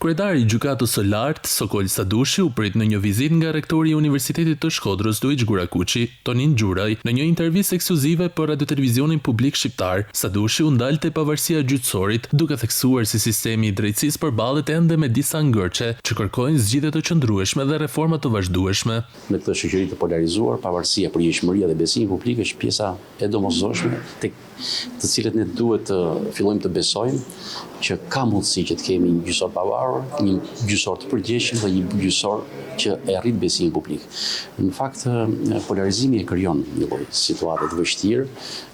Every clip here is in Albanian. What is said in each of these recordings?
Kryetari i Gjykatës së Lartë, Sokol Sadushi, u prit në një vizitë nga rektori i Universitetit të Shkodrës, Duiç Gurakuçi, Tonin Xhuraj. Në një intervistë ekskluzive për radiotelevizionin publik shqiptar, Sadushi u ndal te pavarësia e gjyqësorit, duke theksuar se sistemi i drejtësisë përballet ende me disa ngërçe që kërkojnë zgjidhje të qëndrueshme dhe reforma të vazhdueshme. Në këtë shoqëri të polarizuar, pavarësia, përgjegjësia dhe besimi publik është pjesa e domosdoshme tek të cilët ne duhet të fillojmë të besojmë që ka mundësi që të kemi një gjyqësor pavarur, një gjyqësor të përgjegjshëm dhe një gjyqësor që e rrit besimin publik. Në fakt, polarizimi e krijon një lloj situate të vështirë,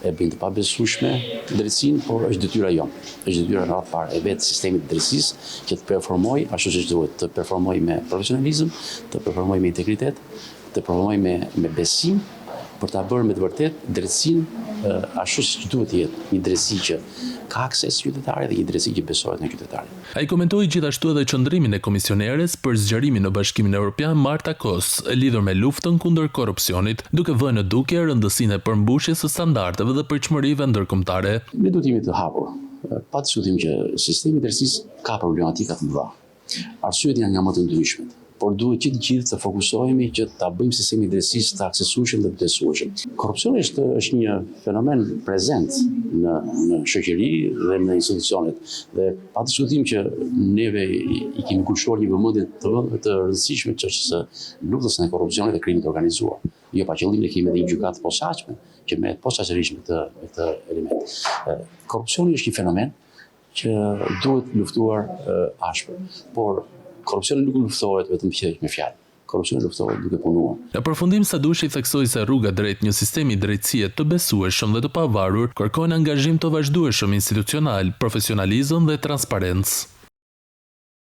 e bën të pabesueshme drejtësinë, por është detyra jonë. Është detyra në radhë parë e vetë sistemit të drejtësisë që të performojë ashtu siç duhet, të performojë me profesionalizëm, të performojë me integritet, të performojë me besim, për ta bërë me të vërtetë drejtësinë ashtu siç duhet të jetë, një drejtësi që ka akses qytetarit dhe një drejtësi që besohet nga qytetarit. Ai komentoi gjithashtu edhe qëndrimin e komisioneres për zgjerimin në Bashkimin Evropian Marta Kos, lidhur me luftën kundër korrupsionit, duke vënë në dukje rëndësinë e përmbushjes së standardeve dhe përçmërive ndërkombëtare. Ne duhet jemi të hapur. Pa diskutim që sistemi i drejtësisë ka problematika të mëdha. Arsyet janë nga më të ndryshmet, por duhet që të gjithë të fokusohemi që ta bëjmë sistemin e drejtësisë të aksesueshëm dhe të besueshëm. Korrupsioni është një fenomen prezent në shoqëri dhe në institucionet. Dhe pa diskutim që neve i kemi kushtuar një vëmendje të rëndësishme çështjes së luftës ndaj korrupsionit dhe krimit të organizuar. Jo pa qëllim ne kemi edhe një gjykatë posaçme që merret posaçërisht me këtë element. Korrupsioni është një fenomen që duhet luftuar ashpër, por korrupsioni nuk luftohet vetëm me fjalë. Korrupsioni luftohet duke punuar. Në përfundim, Sadushi theksoi se rruga drejt një sistemi drejtësie të besueshëm dhe të pavarur kërkon angazhim të vazhdueshëm institucional, profesionalizëm dhe transparencë.